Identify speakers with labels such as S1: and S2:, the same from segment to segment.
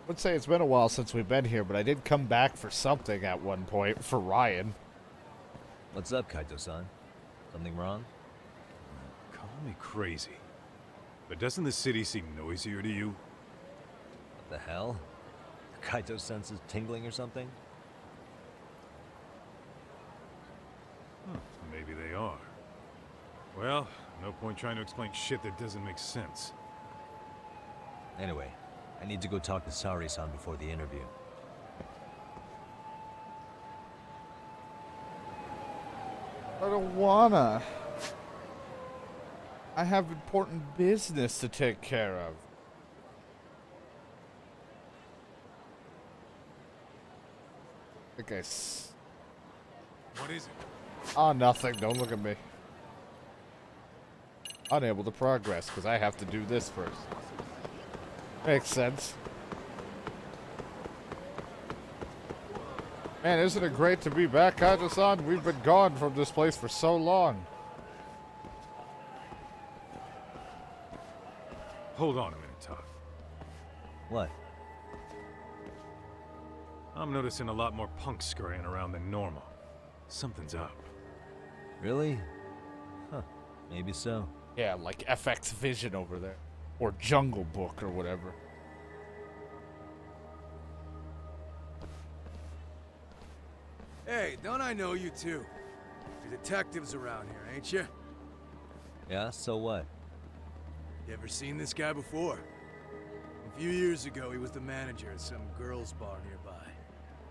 S1: Would say it's been a while since we've been here, but I did come back for something at one point for Ryan.
S2: What's up, Kaito-san? Something wrong?
S3: Call me crazy, but doesn't the city seem noisier to you?
S2: What the hell? Kaito senses tingling or something?
S3: Huh, maybe they are. Well, no point trying to explain shit that doesn't make sense.
S2: Anyway, I need to go talk to Sari-san before the interview.
S1: I don't wanna. I have important business to take care of.
S3: What is it?
S1: Oh, nothing. Don't look at me. Unable to progress because I have to do this first. Makes sense. Man, isn't it great to be back, Kaito-san? We've been gone from this place for so long.
S3: Hold on a minute, Todd.
S2: What?
S3: I'm noticing a lot more punks scurrying around than normal. Something's up.
S2: Really? Huh. Maybe so.
S1: Yeah, like FX Vision over there. Or Jungle Book or whatever.
S4: Hey, don't I know you two? You're detectives around here, ain't you?
S2: Yeah, so what?
S4: You ever seen this guy before? A few years ago, he was the manager at some girls' bar nearby.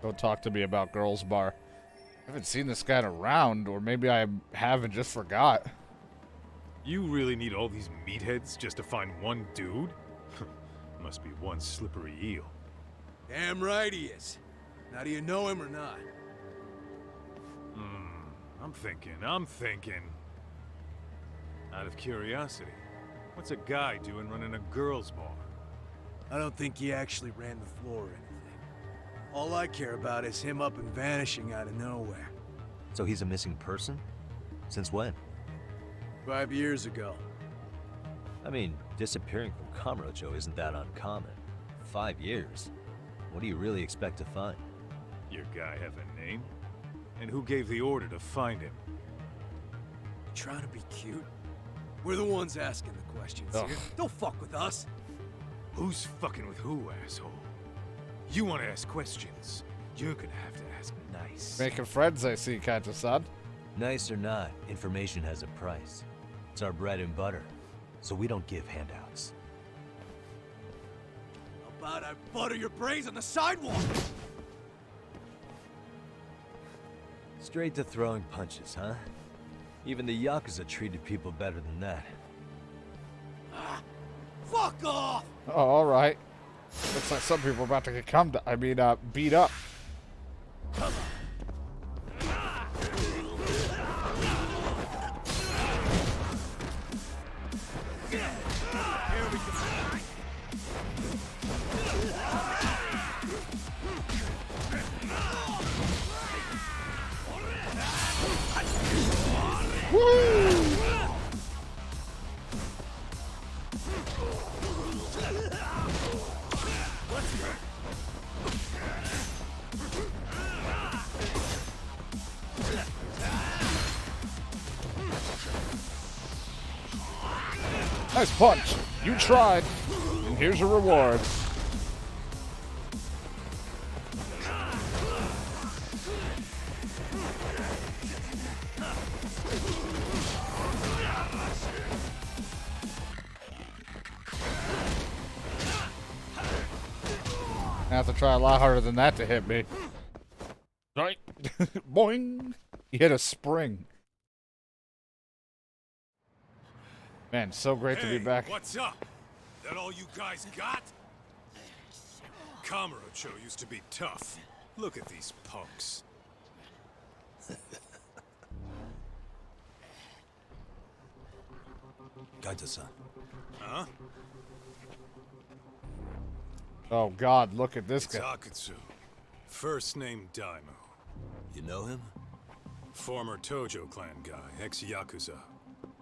S1: Don't talk to me about Girls Bar. I haven't seen this guy around, or maybe I have and just forgot.
S3: You really need all these meatheads just to find one dude? Must be one slippery eel.
S4: Damn right he is. Now, do you know him or not?
S3: I'm thinking. Out of curiosity, what's a guy doing running a girls' bar?
S4: I don't think he actually ran the floor or anything. All I care about is him up and vanishing out of nowhere.
S2: So he's a missing person? Since when?
S4: 5 years ago.
S2: I mean, disappearing from Kamurocho isn't that uncommon. 5 years? What do you really expect to find?
S3: Your guy have a name? And who gave the order to find him?
S4: Trying to be cute? We're the ones asking the questions here. Don't fuck with us.
S3: Who's fucking with who, asshole? You want to ask questions? You're gonna have to ask nice.
S1: Making friends, I see, Kaito-san.
S2: Nice or not, information has a price. It's our bread and butter, so we don't give handouts.
S4: How about I butter your brains on the sidewalk?
S2: Straight to throwing punches, huh? Even the Yakuza treated people better than that.
S4: Fuck off!
S1: Oh, alright. Looks like some people are about to get beat up. Woo! Nice punch. You tried. And here's your reward. I have to try a lot harder than that to hit me. Right? Boing! He hit a spring. Man, so great to be back.
S3: What's up? That all you guys got? Kamurocho used to be tough. Look at these punks.
S2: Kaito-san.
S3: Huh?
S1: Oh God, look at this guy.
S3: Takutsu. First name Daimyo.
S2: You know him?
S3: Former Tojo clan guy, ex-Yakuza.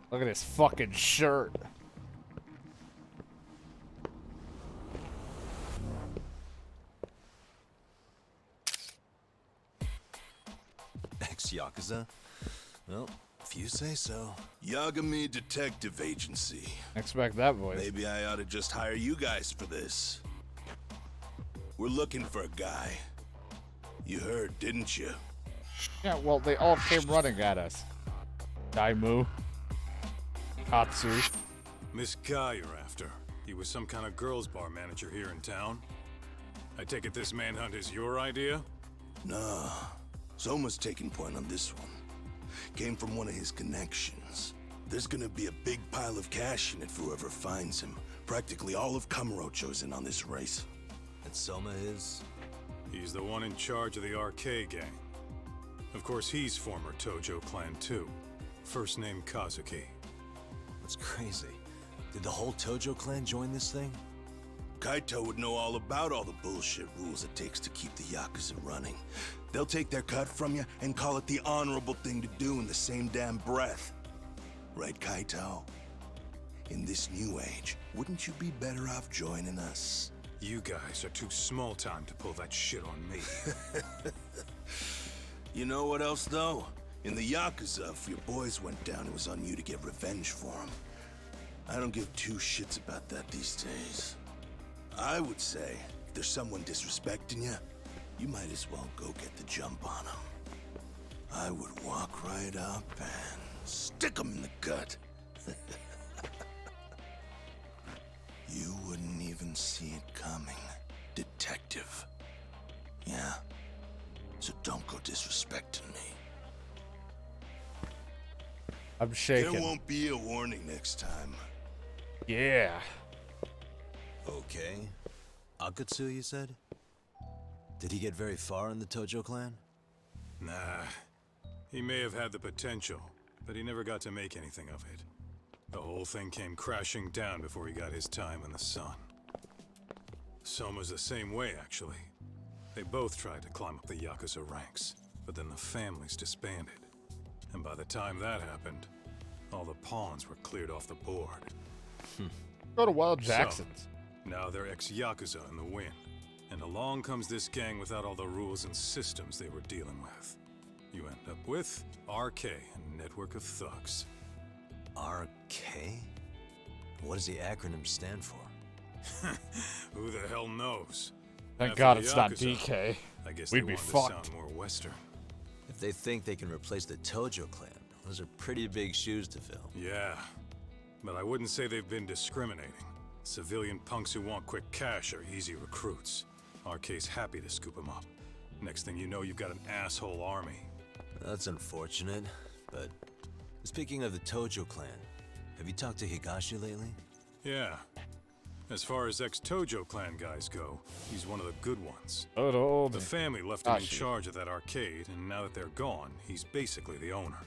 S1: Look at his fucking shirt.
S2: Yakuza? Well, if you say so.
S5: Yagami Detective Agency.
S1: Expect that voice.
S5: Maybe I ought to just hire you guys for this. We're looking for a guy. You heard, didn't you?
S1: Yeah, well, they all came running at us. Daimu. Katsu.
S3: This guy you're after, he was some kind of girls' bar manager here in town? I take it this manhunt is your idea?
S5: Nah. Soma's taking point on this one. Came from one of his connections. There's gonna be a big pile of cash in it for whoever finds him. Practically all of Kamurocho's in on this race.
S2: And Soma is?
S3: He's the one in charge of the RK gang. Of course, he's former Tojo clan too. First name Kazuki.
S2: That's crazy. Did the whole Tojo clan join this thing?
S5: Kaito would know all about all the bullshit rules it takes to keep the Yakuza running. They'll take their cut from you and call it the honorable thing to do in the same damn breath. Right, Kaito? In this new age, wouldn't you be better off joining us?
S3: You guys are too small time to pull that shit on me.
S5: You know what else, though? In the Yakuza, if your boys went down, it was on you to get revenge for them. I don't give two shits about that these days. I would say, if there's someone disrespecting you, you might as well go get the jump on them. I would walk right up and stick them in the gut. You wouldn't even see it coming, detective. Yeah? So don't go disrespecting me.
S1: I'm shaking.
S5: There won't be a warning next time.
S1: Yeah.
S2: Okay. Akutsu, you said? Did he get very far in the Tojo clan?
S3: Nah. He may have had the potential, but he never got to make anything of it. The whole thing came crashing down before he got his time in the sun. Soma's the same way, actually. They both tried to climb up the Yakuza ranks, but then the families disbanded. And by the time that happened, all the pawns were cleared off the board.
S1: Go to Wild Jackson's.
S3: So, now they're ex-Yakuza in the wind. And along comes this gang without all the rules and systems they were dealing with. You end up with RK, a network of thugs.
S2: RK? What does the acronym stand for?
S3: Who the hell knows?
S1: Thank
S3: After
S1: God
S3: the
S1: it's not
S3: Yakuza,
S1: DK.
S3: I guess
S1: We'd
S3: they
S1: be
S3: wanted to
S1: fucked.
S3: sound more Western.
S2: If they think they can replace the Tojo clan, those are pretty big shoes to fill.
S3: Yeah, but I wouldn't say they've been discriminating. Civilian punks who want quick cash are easy recruits. RK's happy to scoop them up. Next thing you know, you've got an asshole army.
S2: That's unfortunate, but speaking of the Tojo clan, have you talked to Higashi lately?
S3: Yeah. As far as ex-Tojo clan guys go, he's one of the good ones.
S1: Good old.
S3: The family left him in
S1: Higashi.
S3: charge of that arcade, and now that they're gone, he's basically the owner.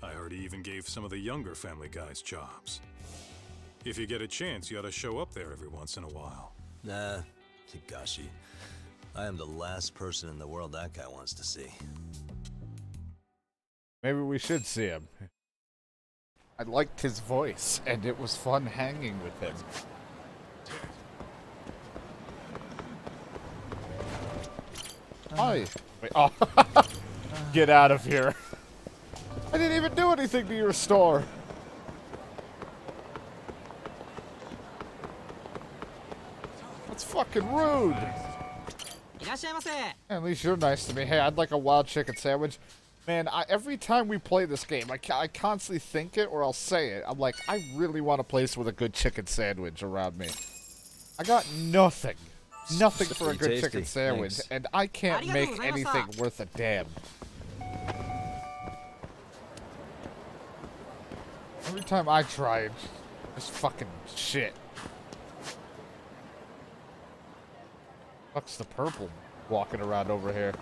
S3: I heard he even gave some of the younger family guys jobs. If you get a chance, you ought to show up there every once in a while.
S2: Nah, Higashi. I am the last person in the world that guy wants to see.
S1: Maybe we should see him. I liked his voice, and it was fun hanging with him. Hi. Wait, oh. Get out of here. I didn't even do anything to your store. That's fucking rude. At least you're nice to me. Hey, I'd like a wild chicken sandwich. Man, every time we play this game, I constantly think it or I'll say it. I'm like, I really want a place with a good chicken sandwich around me. I got nothing. Nothing for a good
S2: Pretty
S1: chicken
S2: tasty.
S1: sandwich.
S2: Thanks.
S1: And I can't make anything worth a damn. Every time I try it, just fucking shit. Fuck's the purple walking around over here?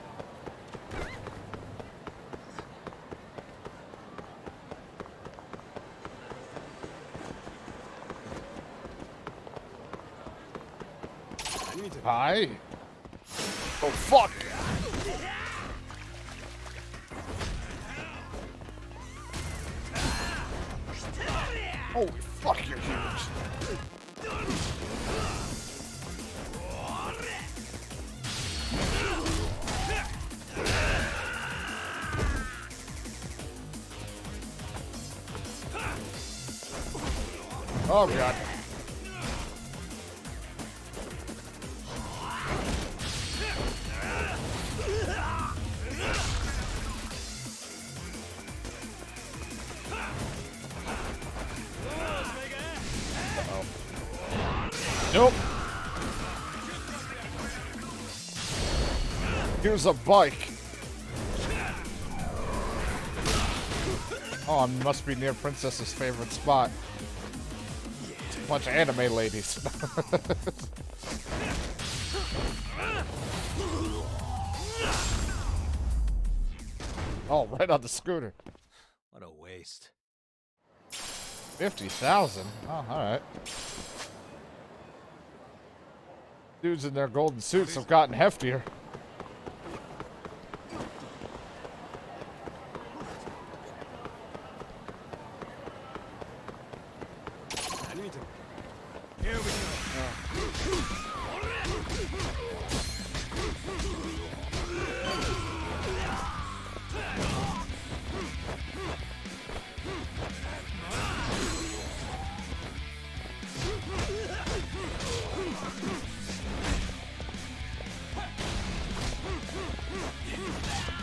S1: Hi. Oh fuck. Holy fuck, you're huge. Oh god. Nope. Here's a bike. Oh, I must be near Princess's favorite spot. A bunch of anime ladies. Oh, right on the scooter.
S2: What a waste.
S1: 50,000? Oh, alright. Dudes in their golden suits have gotten heftier.
S3: Here we go.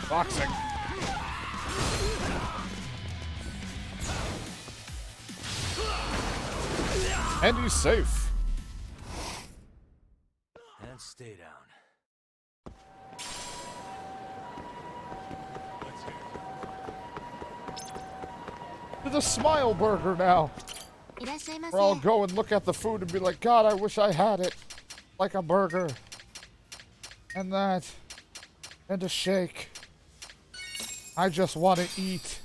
S1: Boxing. And he's safe.
S2: And stay down.
S1: To the Smile Burger now. Where I'll go and look at the food and be like, God, I wish I had it. Like a burger. And that. And a shake. I just want to eat.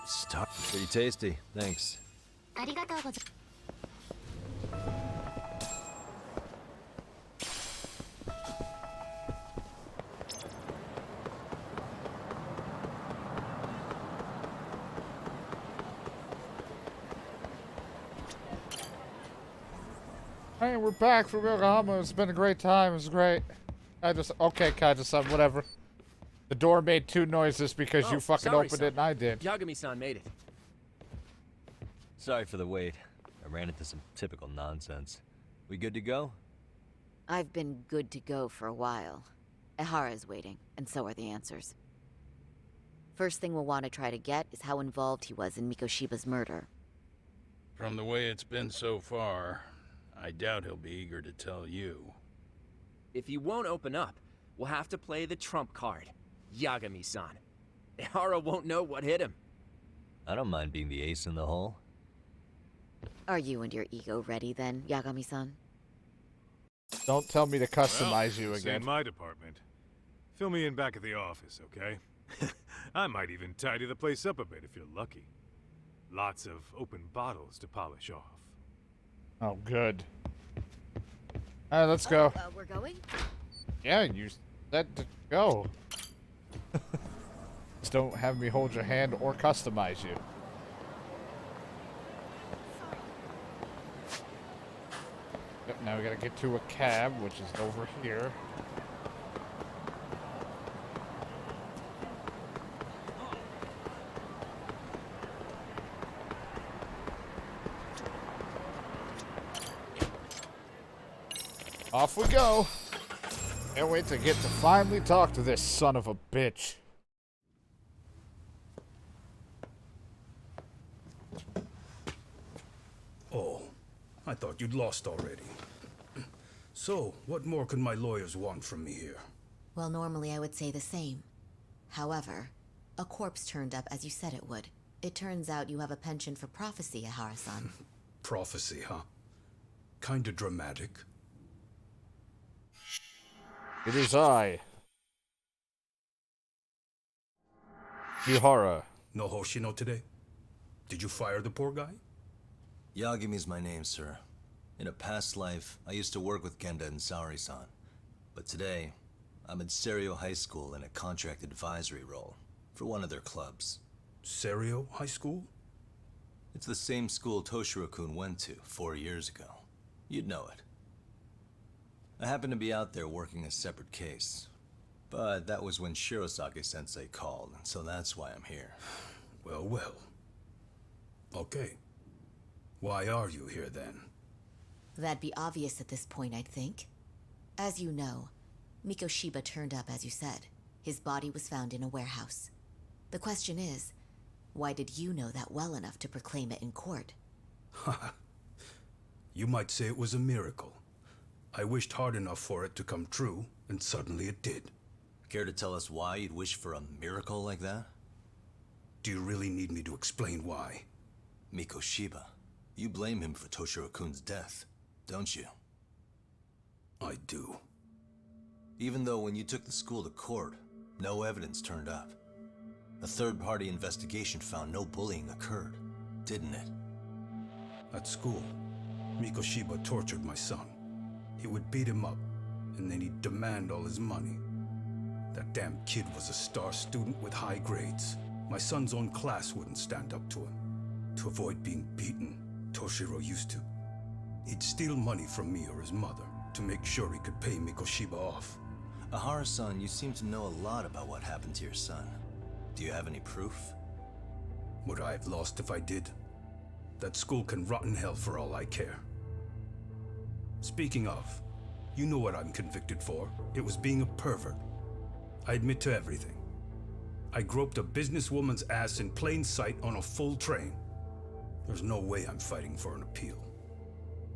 S2: Stop. Pretty tasty. Thanks.
S1: Hey, we're back from Yokohama. It's been a great time. It was great. Okay, Kaja-san, whatever. The door made two noises because you fucking
S6: sorry,
S1: opened
S6: son.
S1: it and I did.
S6: Yagami-san made it.
S2: Sorry for the wait. I ran into some typical nonsense. We good to go?
S7: I've been good to go for a while. Ehara's waiting, and so are the answers. First thing we'll want to try to get is how involved he was in Mikoshiba's murder.
S8: From the way it's been so far, I doubt he'll be eager to tell you.
S6: If he won't open up, we'll have to play the trump card. Yagami-san. Ehara won't know what hit him.
S2: I don't mind being the ace in the hole.
S7: Are you and your ego ready then, Yagami-san?
S1: Don't tell me to customize
S3: Well,
S1: you
S3: this ain't
S1: again.
S3: my department. Fill me in back at the office, okay? I might even tidy the place up a bit if you're lucky. Lots of open bottles to polish off.
S1: Oh, good. Alright, let's go.
S7: We're going?
S1: Yeah, you said to go. Just don't have me hold your hand or customize you. Yep, now we gotta get to a cab, which is over here. Off we go. Can't wait to get to finally talk to this son of a bitch.
S9: Oh, I thought you'd lost already. So, what more could my lawyers want from me here?
S10: Well, normally I would say the same. However, a corpse turned up as you said it would. It turns out you have a penchant for prophecy, Ehara-san.
S9: Prophecy, huh? Kinda dramatic.
S1: It is I, Ihara.
S9: No Hoshino today? Did you fire the poor guy?
S2: Yagami's my name, sir. In a past life, I used to work with Genda and Saori-san. But today, I'm at Serio High School in a contract advisory role for one of their clubs.
S9: Serio High School?
S2: It's the same school Toshiro-kun went to 4 years ago. You'd know it. I happened to be out there working a separate case. But that was when Shirosake-sensei called, so that's why I'm here.
S9: Well, well. Okay. Why are you here then?
S10: That'd be obvious at this point, I'd think. As you know, Mikoshiba turned up as you said. His body was found in a warehouse. The question is, why did you know that well enough to proclaim it in court?
S9: You might say it was a miracle. I wished hard enough for it to come true, and suddenly it did.
S2: Care to tell us why you'd wish for a miracle like that?
S9: Do you really need me to explain why?
S2: Mikoshiba. You blame him for Toshiro-kun's death, don't you?
S9: I do.
S2: Even though when you took the school to court, no evidence turned up. A third-party investigation found no bullying occurred, didn't it?
S9: At school, Mikoshiba tortured my son. He would beat him up, and then he'd demand all his money. That damn kid was a star student with high grades. My son's own class wouldn't stand up to him. To avoid being beaten, Toshiro used to. He'd steal money from me or his mother to make sure he could pay Mikoshiba off.
S2: Ahara-san, you seem to know a lot about what happened to your son. Do you have any proof?
S9: Would I have lost if I did? That school can rot in hell for all I care. Speaking of, you know what I'm convicted for. It was being a pervert. I admit to everything. I groped a businesswoman's ass in plain sight on a full train. There's no way I'm fighting for an appeal.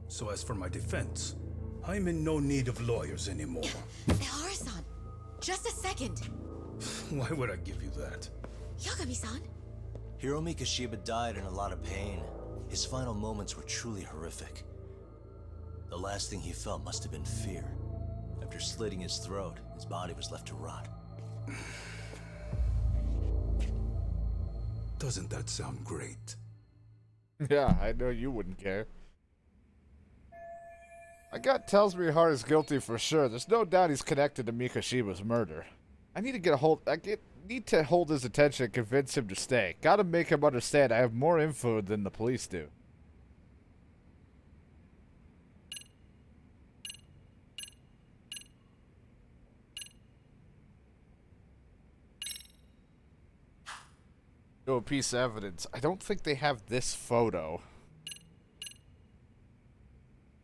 S9: So as for my defense, I'm in no need of lawyers anymore.
S10: Ehara-san, just a second.
S9: Why would I give you that?
S10: Yagami-san?
S2: Hiro Mikoshiba died in a lot of pain. His final moments were truly horrific. The last thing he felt must have been fear. After slitting his throat, his body was left to rot.
S9: Doesn't that sound great?
S1: Yeah, I know you wouldn't care. My gut tells me Hara's guilty for sure. There's no doubt he's connected to Mikoshiba's murder. I need to need to hold his attention and convince him to stay. Gotta make him understand I have more info than the police do. A piece of evidence. I don't think they have this photo.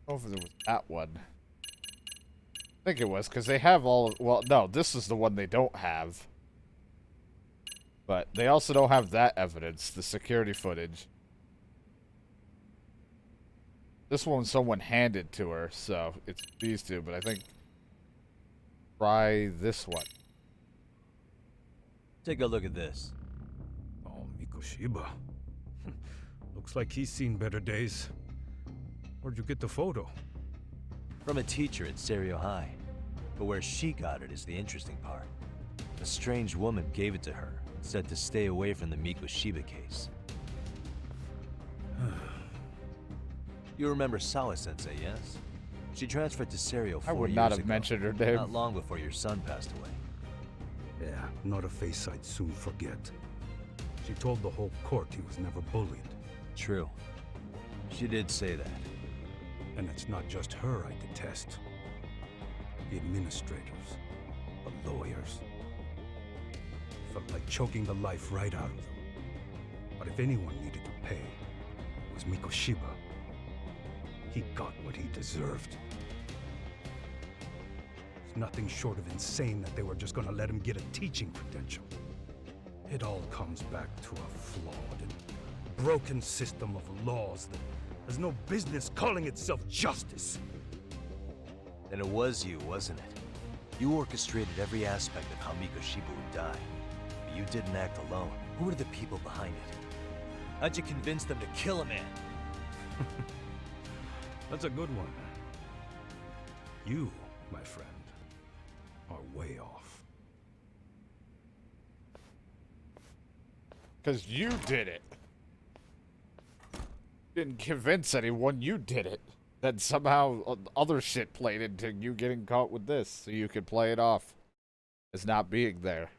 S1: Oh, there was that one. I think it was, because they have all... Well, no, this is the one they don't have. But they also don't have that evidence, the security footage. This one someone handed to her, so it's these two, but I think... Try this one.
S2: Take a look at this.
S9: Mikoshiba. Looks like he's seen better days. Where'd you get the photo?
S2: From a teacher at Serio High. But where she got it is the interesting part. A strange woman gave it to her and said to stay away from the Mikoshiba case. You remember Sawa-sensei, yes? She transferred to Serio 4
S1: I would
S2: years
S1: not have
S2: ago,
S1: mentioned her name.
S2: not long before your son passed away.
S9: Yeah, not a face I'd soon forget. She told the whole court he was never bullied.
S2: True. She did say that.
S9: And it's not just her I detest. The administrators, the lawyers. Felt like choking the life right out of them. But if anyone needed to pay, it was Mikoshiba. He got what he deserved. It's nothing short of insane that they were just gonna let him get a teaching credential. It all comes back to a flawed and broken system of laws that has no business calling itself justice.
S2: Then it was you, wasn't it? You orchestrated every aspect of how Mikoshiba would die. But you didn't act alone. Who were the people behind it? How'd you convince them to kill a man?
S9: That's a good one. You, my friend, are way off.
S1: Because you did it. Didn't convince anyone, you did it. Then somehow other shit played into you getting caught with this, so you could play it off as not being there.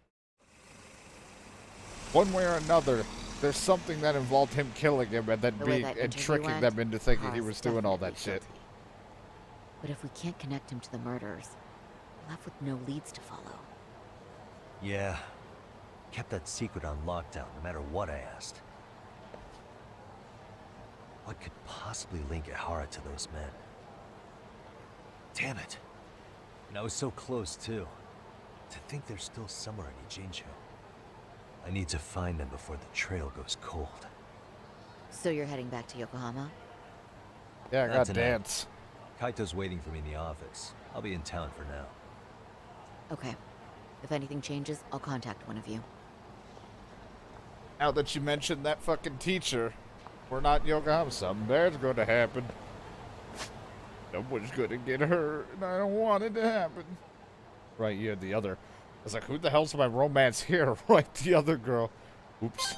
S1: One way or another, there's something that involved him killing him and then tricking them into thinking he was doing all that shit.
S7: But if we can't connect him to the murders, we're left with no leads to follow.
S2: Yeah. Kept that secret on lockdown, no matter what I asked.
S11: What could possibly link Ihara to those men? Damn it. And I was so close, too. To think they're still somewhere in Ijincho. I need to find them before the trail goes cold.
S7: So you're heading back to Yokohama?
S1: Yeah, I
S11: Not
S1: got
S11: tonight.
S1: dance.
S11: Kaito's waiting for me in the office. I'll be in town for now.
S7: Okay. If anything changes, I'll contact one of you.
S1: Now that you mentioned that fucking teacher, we're not in Yokohama. Something bad's going to happen. Someone's going to get hurt, and I don't want it to happen. Right, yeah, the other. I was like, who the hell's my romance here? Right, the other girl. Oops.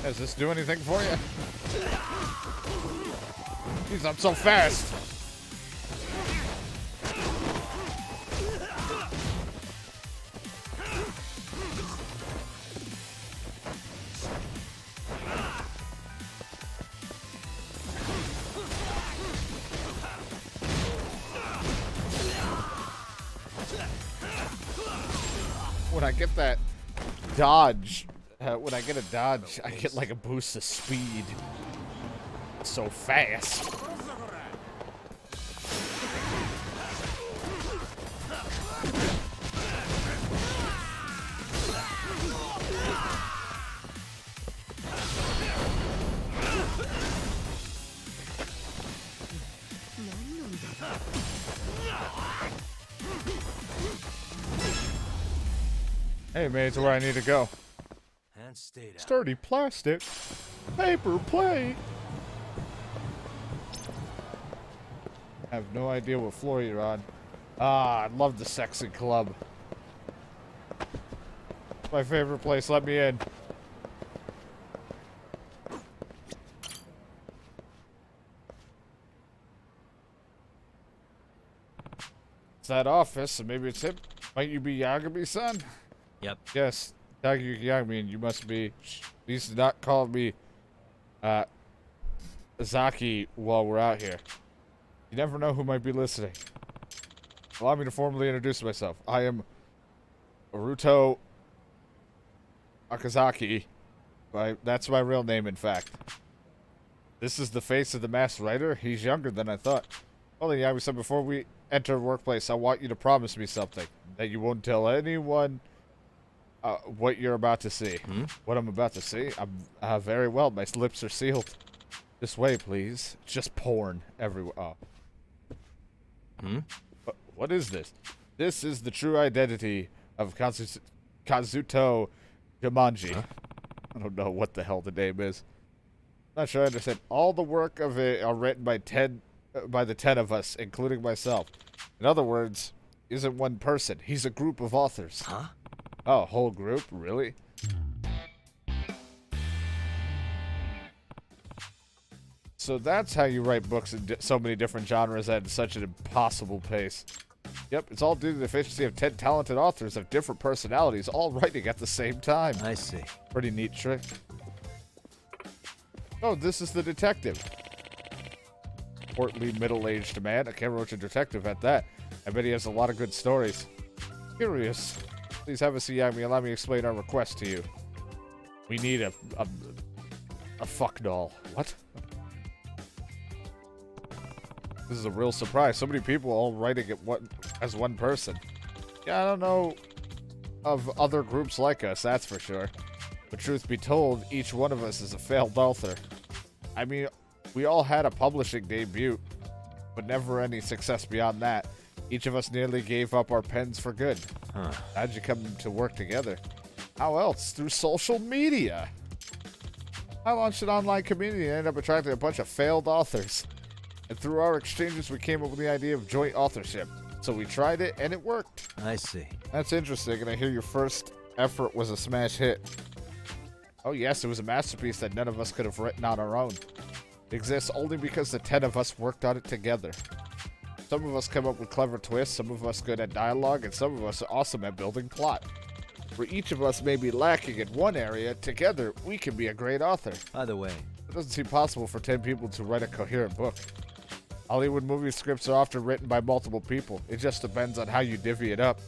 S1: Does this do anything for you? Jeez, I'm so fast. When I get that dodge, when I get a dodge, I get like a boost of speed. So fast. Hey, made it to where I need to go.
S11: And stay down.
S1: Sturdy plastic. Paper plate. I have no idea what floor you're on. Ah, I love the sexy club. My favorite place. Let me in. It's that office, so maybe it's him. Might you be Yagami-san?
S6: Yep.
S1: Yes, Takayuki Yagami, and you must be. Please do not call me Zaki while we're out here. You never know who might be listening. Allow me to formally introduce myself. I am Aruto Akazaki. That's my real name, in fact. This is the face of the masked rider. He's younger than I thought. Well, then, Yagami-san, before we enter the workplace, I want you to promise me something. That you won't tell anyone what you're about to see. What I'm about to see? Very well. My lips are sealed. This way, please. It's just porn everywhere. Oh. What is this? This is the true identity of Kazuto Yamanji. I don't know what the hell the name is. Not sure I understand. All the work of it are written by the 10 of us, including myself. In other words, isn't one person. He's a group of authors.
S11: Huh?
S1: Oh, a whole group? Really? So that's how you write books in so many different genres at such an impossible pace. Yep, it's all due to the efficiency of 10 talented authors of different personalities all writing at the same time.
S11: I see.
S1: Pretty neat trick. Oh, this is the detective. Portly, middle-aged man, a Kamurocho detective at that. I bet he has a lot of good stories. Curious. Please have a seat, Yagami. Allow me to explain our request to you. We need a fuck doll. What? This is a real surprise. So many people all writing it as one person. Yeah, I don't know of other groups like us, that's for sure. But truth be told, each one of us is a failed author. I mean, we all had a publishing debut, but never any success beyond that. Each of us nearly gave up our pens for good. How'd you come to work together? How else? Through social media. I launched an online community and ended up attracting a bunch of failed authors. And through our exchanges, we came up with the idea of joint authorship. So we tried it, and it worked.
S11: I see.
S1: That's interesting, and I hear your first effort was a smash hit. Oh yes, it was a masterpiece that none of us could have written on our own. It exists only because the 10 of us worked on it together. Some of us come up with clever twists, some of us good at dialogue, and some of us are awesome at building plot. Where each of us may be lacking in one area, together we can be a great author.
S11: By the way,
S1: It doesn't seem possible for 10 people to write a coherent book. Hollywood movie scripts are often written by multiple people. It just depends on how you divvy it up.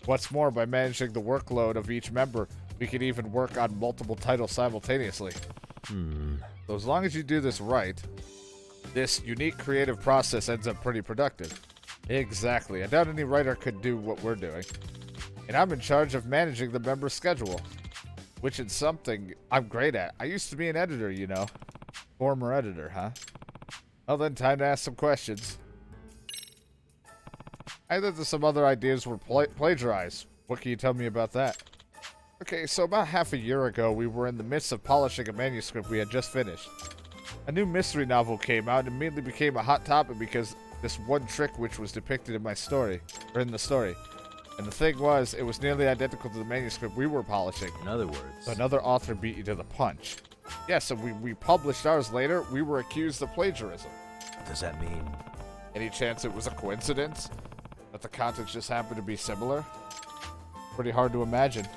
S1: What's more, by managing the workload of each member, we can even work on multiple titles simultaneously. So as long as you do this right, this unique creative process ends up pretty productive. Exactly. I doubt any writer could do what we're doing. And I'm in charge of managing the member's schedule, which is something I'm great at. I used to be an editor, you know. Former editor, huh? Well then, time to ask some questions. I thought that some other ideas were plagiarized. What can you tell me about that? Okay, so about half a year ago, we were in the midst of polishing a manuscript we had just finished. A new mystery novel came out and immediately became a hot topic because this one trick which was depicted in my story, or in the story. And the thing was, it was nearly identical to the manuscript we were polishing.
S11: in other words,
S1: So another author beat you to the punch. Yeah, so we published ours later. We were accused of plagiarism.
S11: does that mean
S1: Any chance it was a coincidence? That the contents just happened to be similar? Pretty hard to imagine.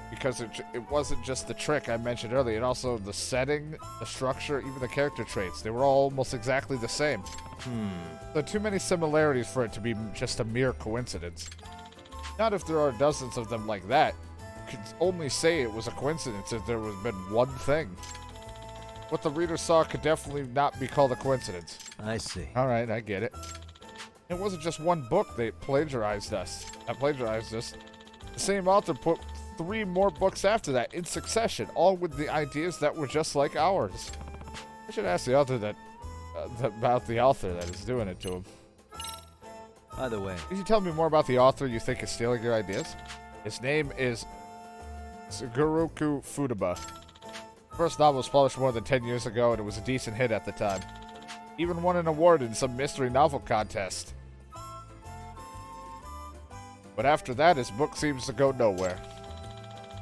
S1: Because it wasn't just the trick I mentioned earlier, and also the setting, the structure, even the character traits. They were all almost exactly the same. There are too many similarities for it to be just a mere coincidence. Not if there are dozens of them like that. You could only say it was a coincidence if there was been one thing. What the reader saw could definitely not be called a coincidence.
S11: I see.
S1: Alright, I get it. It wasn't just one book that plagiarized us. The same author put 3 more books after that in succession, all with the ideas that were just like ours. I should ask the author about the author that is doing it to him.
S11: By the way,
S1: Can you tell me more about the author you think is stealing your ideas? His name is Suguruku Futaba. The first novel was published more than 10 years ago, and it was a decent hit at the time. Even won an award in some mystery novel contest. But after that, his book seems to go nowhere.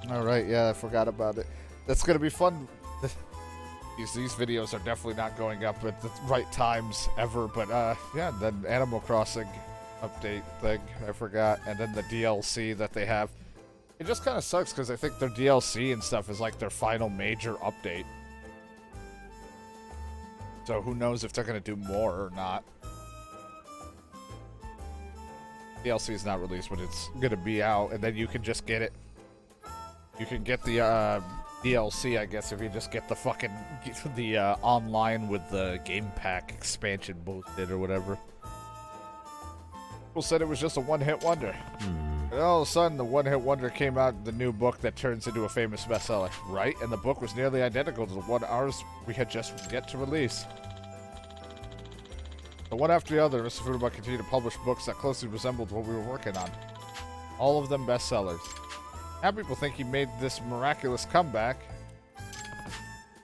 S1: Alright, yeah, I forgot about it. That's gonna be fun. These videos are definitely not going up at the right times ever, but yeah, then Animal Crossing update thing, I forgot, and then the DLC that they have. It just kind of sucks because I think their DLC and stuff is like their final major update. So who knows if they're going to do more or not. DLC is not released, but it's going to be out, and then you can just get it. You can get the DLC, I guess, if you just get the fucking online with the game pack expansion boosted or whatever. People said it was just a one-hit wonder. And all of a sudden, the one-hit wonder came out, the new book that turns into a famous bestseller, right? And the book was nearly identical to the one ours we had just yet to release. But one after the other, Mr. Futaba continued to publish books that closely resembled what we were working on. All of them bestsellers. Now people think he made this miraculous comeback. I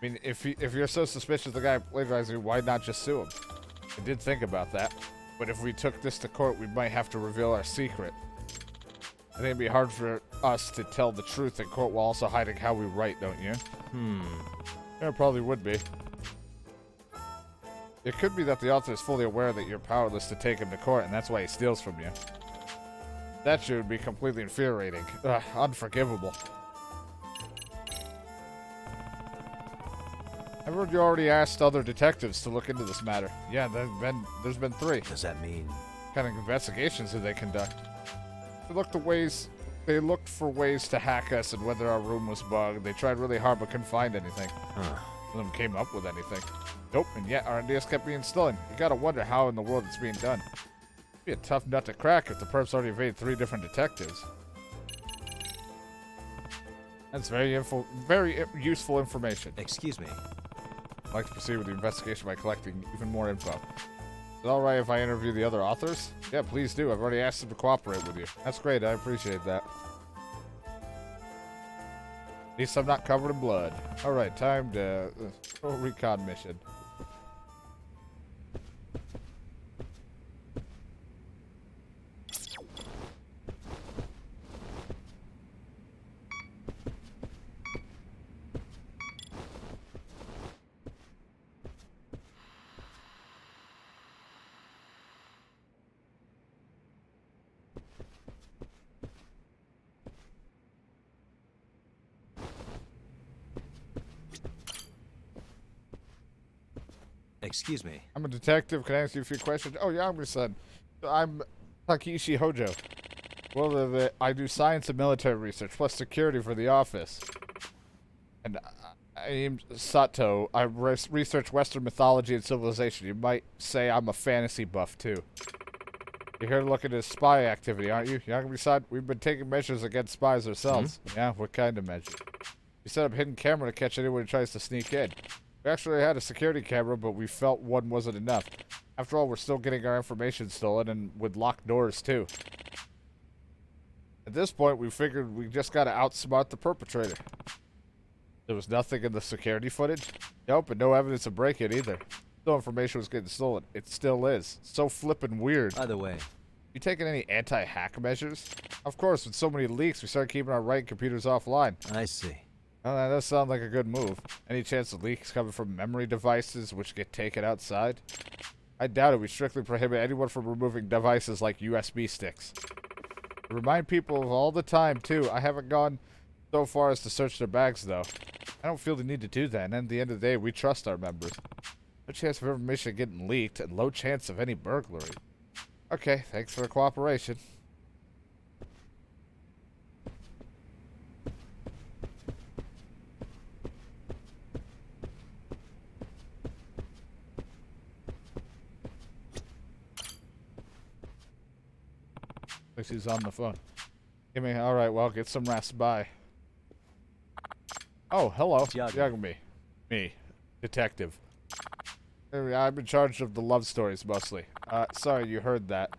S1: mean, if you're so suspicious of the guy plagiarizing, why not just sue him? I did think about that. But if we took this to court, we might have to reveal our secret. I think it'd be hard for us to tell the truth in court while also hiding how we write, don't you? Yeah, it probably would be. It could be that the author is fully aware that you're powerless to take him to court, and that's why he steals from you. That shit would be completely infuriating. Unforgivable. I heard you already asked other detectives to look into this matter. Yeah, there's been 3.
S11: does that mean
S1: What kind of investigations did they conduct? They looked for ways to hack us and whether our room was bugged. They tried really hard but couldn't find anything. None of them came up with anything. Nope, and yet our ideas kept being stolen. You gotta wonder how in the world it's being done. It'd be a tough nut to crack if the perps already evaded 3 different detectives. That's very useful information.
S11: Excuse me.
S1: I'd like to proceed with the investigation by collecting even more info. Is it alright if I interview the other authors? Yeah, please do. I've already asked them to cooperate with you. That's great. I appreciate that. At least I'm not covered in blood. Alright, time to... recon mission.
S2: Excuse me.
S1: I'm a detective. Can I ask you a few questions? Oh, Yagami-san. I'm Takeshi Hojo. Well, I do science and military research, plus security for the office. And I am Sato. I research Western mythology and civilization. You might say I'm a fantasy buff, too. You're here to look at his spy activity, aren't you? Yagami-san, we've been taking measures against spies ourselves. Yeah, what kind of measures? We set up a hidden camera to catch anyone who tries to sneak in. We actually had a security camera, but we felt one wasn't enough. After all, we're still getting our information stolen, and with locked doors, too. At this point, we figured we just gotta outsmart the perpetrator. There was nothing in the security footage? Nope, and no evidence of break-in either. No information was getting stolen. It still is. So flippin' weird.
S2: By the way,
S1: You taking any anti-hack measures? Of course, with so many leaks, we started keeping our right computers offline.
S2: I see.
S1: Oh, that does sound like a good move. Any chance the leaks coming from memory devices which get taken outside? I doubt it. We strictly prohibit anyone from removing devices like USB sticks. I remind people of all the time, too. I haven't gone so far as to search their bags, though. I don't feel the need to do that, and at the end of the day, we trust our members. No chance of information getting leaked, and low chance of any burglary. Okay, thanks for the cooperation. Looks he's on the phone. Give me, alright, well, get some rest, bye. Oh, hello. Yagami. Me. Detective. I'm in charge of the love stories, mostly. Sorry you heard that.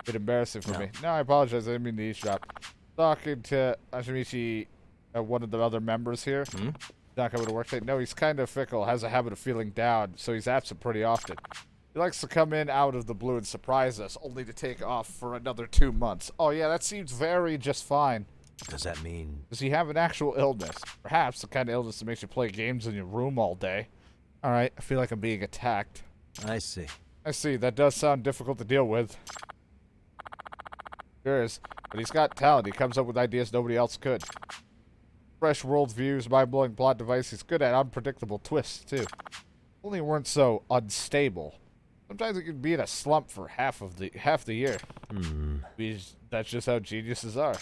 S1: Bit embarrassing for me. No, I apologize. I didn't mean to eavesdrop. Talking to Ashimichi, one of the other members here. Not coming to work today. No, he's kind of fickle. Has a habit of feeling down, so he's absent pretty often. He likes to come in out of the blue and surprise us, only to take off for another 2 months. Oh, yeah, that seems very just fine.
S11: Does that mean...
S1: Does he have an actual illness? Perhaps the kind of illness that makes you play games in your room all day. Alright, I feel like I'm being attacked.
S11: I see.
S1: I see, that does sound difficult to deal with. Sure is, but he's got talent. He comes up with ideas nobody else could. Fresh worldviews, mind-blowing plot device. He's good at unpredictable twists, too. Only weren't so unstable. Sometimes he can be in a slump for half the year. That's just how geniuses are.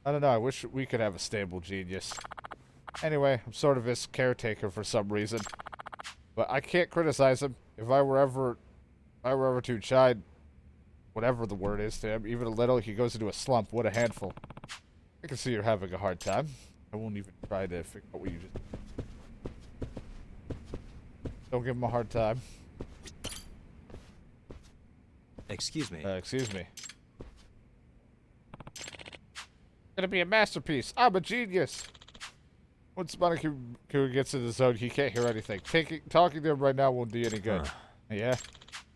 S1: I don't know, I wish we could have a stable genius. Anyway, I'm sort of his caretaker for some reason. But I can't criticize him. If I were ever to chide whatever the word is to him, even a little, he goes into a slump. What a handful. I can see you're having a hard time. I won't even try to figure out what you just... Don't give him a hard time.
S2: Excuse me.
S1: Excuse me. Gonna be a masterpiece. I'm a genius. Once Monoku gets in the zone, he can't hear anything. Talking to him right now won't do any good. Yeah.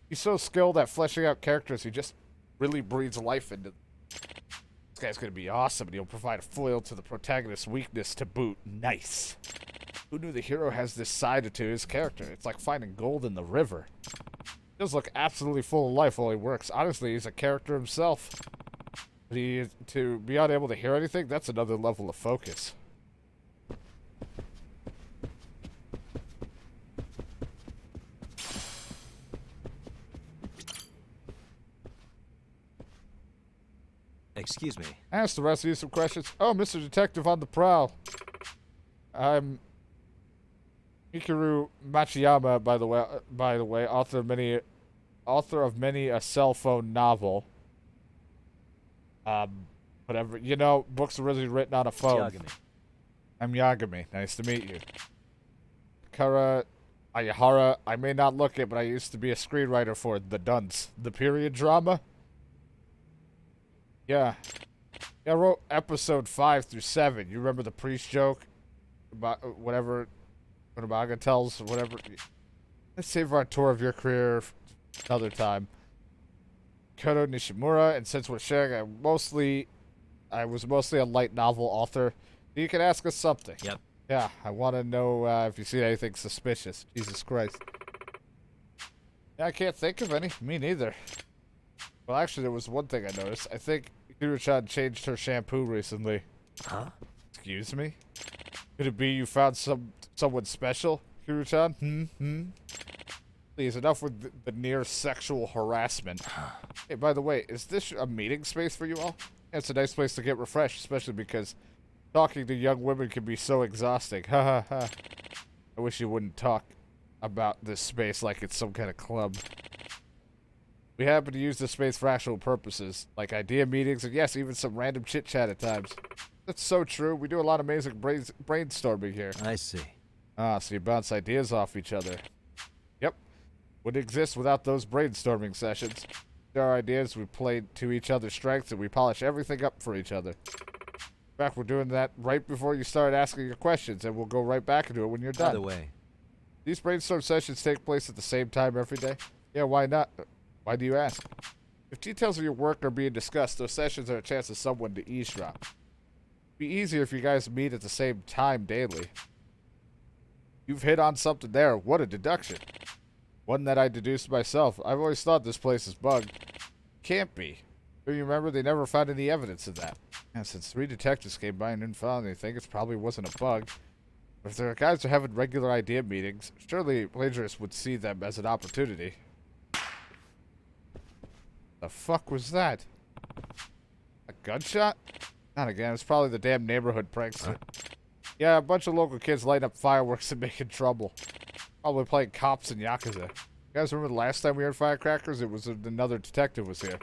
S1: He's so skilled at fleshing out characters, he just really breathes life into them. This guy's gonna be awesome, and he'll provide a foil to the protagonist's weakness to boot. Nice. Who knew the hero has this side to his character? It's like finding gold in the river. He does look absolutely full of life while he works. Honestly, he's a character himself. But to be unable to hear anything, that's another level of focus.
S2: Excuse me.
S1: Ask the rest of you some questions. Oh, Mr. Detective on the prowl. I'm Mikuru Machiyama, by the way, author of many a cell phone novel. Whatever. You know, books are really written on a phone.
S11: Yagami.
S1: I'm Yagami. Nice to meet you. Kara Ayahara. I may not look it, but I used to be a screenwriter for The Dunce, the period drama. Yeah. I wrote episode 5 through 7. You remember the priest joke? About whatever Unabaga tells, whatever. Let's save our tour of your career another time. Koto Nishimura, and since we're sharing, I was mostly a light novel author. You can ask us something.
S11: Yep.
S1: Yeah, I want to know if you see anything suspicious. Jesus Christ. Yeah, I can't think of any. Me neither. Well, actually, there was one thing I noticed. I think Kuru-chan changed her shampoo recently.
S11: Huh?
S1: Excuse me? Could it be you found someone special, Kuru-chan? Please, enough with the near sexual harassment. Hey, by the way, is this a meeting space for you all? Yeah, it's a nice place to get refreshed, especially because talking to young women can be so exhausting. Ha ha ha. I wish you wouldn't talk about this space like it's some kind of club. We happen to use this space for actual purposes, like idea meetings, and yes, even some random chit-chat at times. That's so true. We do a lot of amazing brainstorming here.
S11: I see.
S1: Ah, so you bounce ideas off each other. Yep. Wouldn't exist without those brainstorming sessions. Our ideas, we play to each other's strengths, and we polish everything up for each other. In fact, we're doing that right before you start asking your questions, and we'll go right back into it when you're done.
S11: By the way,
S1: These brainstorm sessions take place at the same time every day? Yeah, why not? Why do you ask? If details of your work are being discussed, those sessions are a chance of someone to eavesdrop. It'd be easier if you guys meet at the same time daily. You've hit on something there. What a deduction. One that I deduced myself. I've always thought this place is bugged. Can't be. Do you remember they never found any evidence of that? And since 3 detectives came by and didn't find anything, it probably wasn't a bug. But if the guys are having regular idea meetings, surely plagiarists would see them as an opportunity. The fuck was that? A gunshot? Not again. It's probably the damn neighborhood prankster. Yeah, a bunch of local kids lighting up fireworks and making trouble. Probably playing cops in Yakuza. You guys remember the last time we heard firecrackers? It was another detective was here.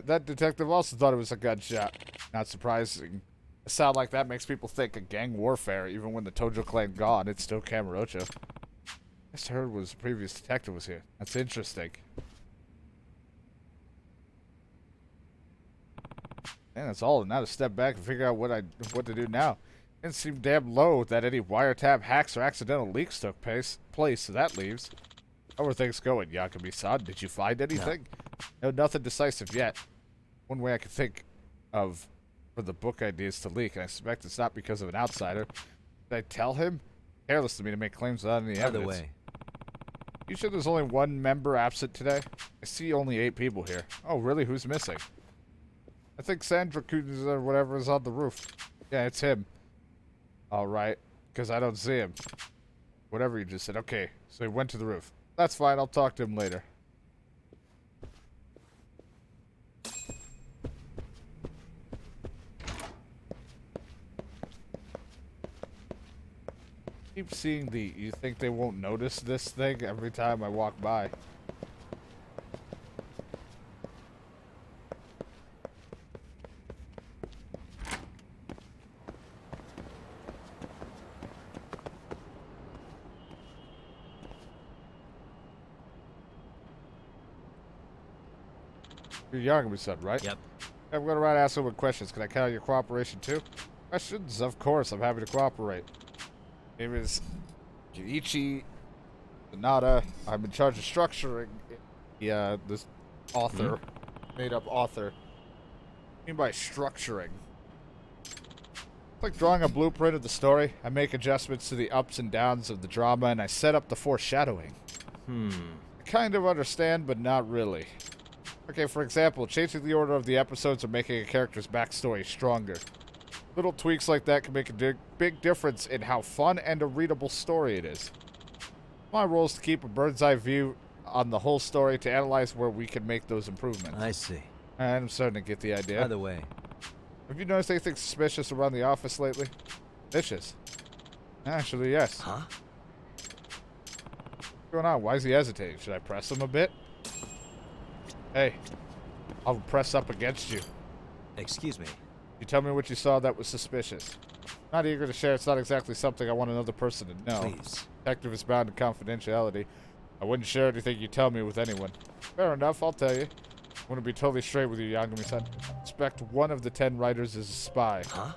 S1: That detective also thought it was a gunshot. Not surprising. A sound like that makes people think of gang warfare. Even when the Tojo clan gone, it's still Kamurocho. I heard was the previous detective was here. That's interesting. Man, that's all. Now to step back and figure out what to do now. Didn't seem damn low that any wiretap hacks or accidental leaks took place, so that leaves. How are things going, Yakumi-san? Did you find anything? No, nothing decisive yet. One way I could think of for the book ideas to leak, and I suspect it's not because of an outsider. Did I tell him? Careless of me to make claims without any evidence.
S11: By the way,
S1: You sure there's only one member absent today? I see only 8 people here. Oh, really? Who's missing? I think Sandra Kuz or whatever is on the roof. Yeah, it's him. Alright, because I don't see him. Whatever you just said. Okay, so he went to the roof. That's fine, I'll talk to him later. Keep seeing the... You think they won't notice this thing every time I walk by? You're Yakuza, right?
S11: Yep.
S1: I'm going around asking with questions. Can I count on your cooperation too? Questions? Of course, I'm happy to cooperate. Name is Kenichi Sonata. I'm in charge of structuring this author, made-up author. What do you mean by structuring? It's like drawing a blueprint of the story. I make adjustments to the ups and downs of the drama, and I set up the foreshadowing. I kind of understand, but not really. Okay, for example, changing the order of the episodes or making a character's backstory stronger. Little tweaks like that can make a big difference in how fun and a readable story it is. My role is to keep a bird's eye view on the whole story to analyze where we can make those improvements.
S11: I see.
S1: And I'm starting to get the idea.
S11: By the way,
S1: Have you noticed anything suspicious around the office lately? Suspicious? Actually, yes.
S11: huh?
S1: What's going on? Why is he hesitating? Should I press him a bit? Hey, I'll press up against you.
S11: Excuse me.
S1: You tell me what you saw that was suspicious. Not eager to share, it's not exactly something I want another person to know.
S11: Please.
S1: Detective is bound to confidentiality. I wouldn't share anything you tell me with anyone. Fair enough, I'll tell you. I want to be totally straight with you, Yagami-san. Suspect one of the 10 writers is a spy.
S11: Huh?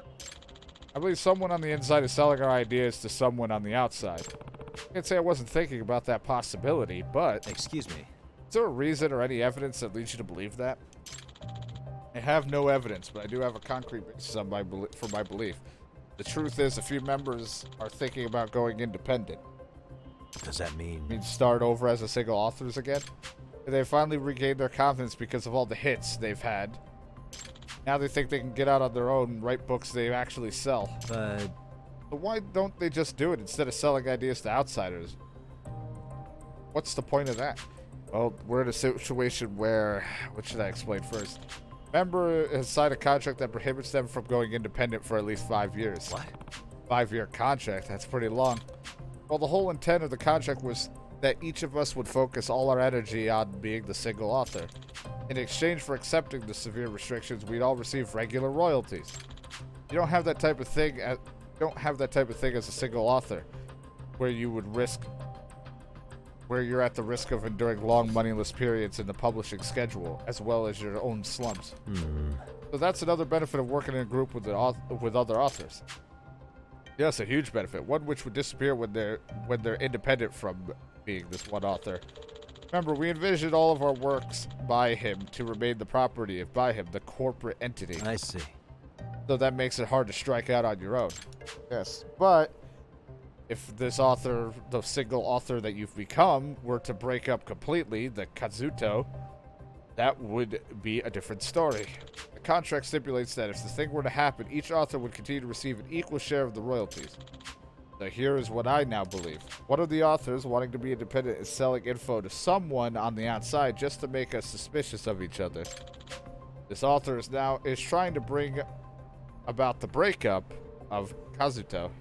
S1: I believe someone on the inside is selling our ideas to someone on the outside. I can't say I wasn't thinking about that possibility, but...
S11: Excuse me.
S1: Is there a reason or any evidence that leads you to believe that? I have no evidence, but I do have a concrete basis on for my belief. The truth is, a few members are thinking about going independent.
S11: Does that mean...
S1: I mean, start over as a single authors again? They finally regained their confidence because of all the hits they've had. Now they think they can get out on their own and write books they actually sell.
S11: But
S1: why don't they just do it instead of selling ideas to outsiders? What's the point of that? Well, we're in a situation where... What should I explain first? Member has signed a contract that prohibits them from going independent for at least 5 years.
S11: What?
S1: 5-year contract? That's pretty long. Well, the whole intent of the contract was that each of us would focus all our energy on being the single author. In exchange for accepting the severe restrictions, we'd all receive regular royalties. You don't have that type of thing as a single author, where you're at the risk of enduring long moneyless periods in the publishing schedule, as well as your own slumps. So that's another benefit of working in a group with other authors. Yes, a huge benefit, one which would disappear when they're independent from being this one author. Remember, we envisioned all of our works by him to remain the property of by him, the corporate entity.
S11: I see.
S1: So that makes it hard to strike out on your own. Yes, but if this author, the single author that you've become, were to break up completely, the Kazuto, that would be a different story. The contract stipulates that if the thing were to happen, each author would continue to receive an equal share of the royalties. So here is what I now believe. One of the authors, wanting to be independent, is selling info to someone on the outside just to make us suspicious of each other. This author is trying to bring about the breakup of Kazuto.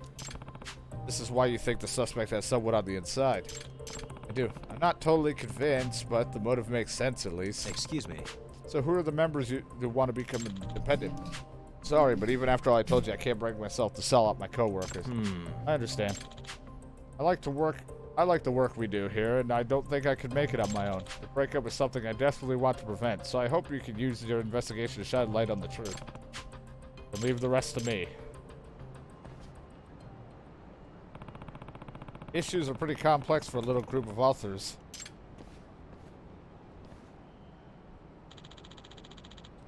S1: This is why you think the suspect has someone on the inside. I do. I'm not totally convinced, but the motive makes sense at least.
S11: Excuse me.
S1: So who are the members who want to become independent? Sorry, but even after all I told you, I can't bring myself to sell out my coworkers. I understand. I like the work we do here, and I don't think I could make it on my own. The breakup is something I desperately want to prevent, so I hope you can use your investigation to shine light on the truth. And leave the rest to me. Issues are pretty complex for a little group of authors.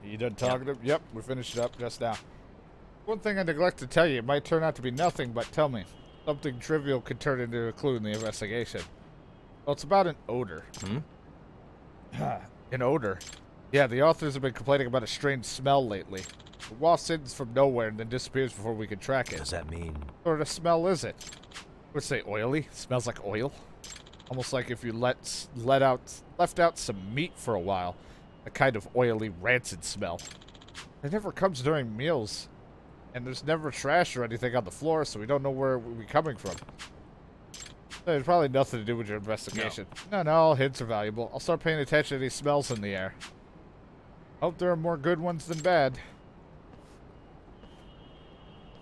S1: You done talking to him? Yep, we finished it up just now. One thing I neglect to tell you, it might turn out to be nothing, but tell me. Something trivial could turn into a clue in the investigation. Well, it's about an odor. An odor? Yeah, the authors have been complaining about a strange smell lately. It wafts in from nowhere and then disappears before we can track it.
S11: Does that mean?
S1: What sort of smell is it? I would say oily. Smells like oil. Almost like if you left out some meat for a while. A kind of oily, rancid smell. It never comes during meals. And there's never trash or anything on the floor, so we don't know where we're coming from. There's probably nothing to do with your investigation. No, all hints are valuable. I'll start paying attention to these smells in the air. Hope there are more good ones than bad.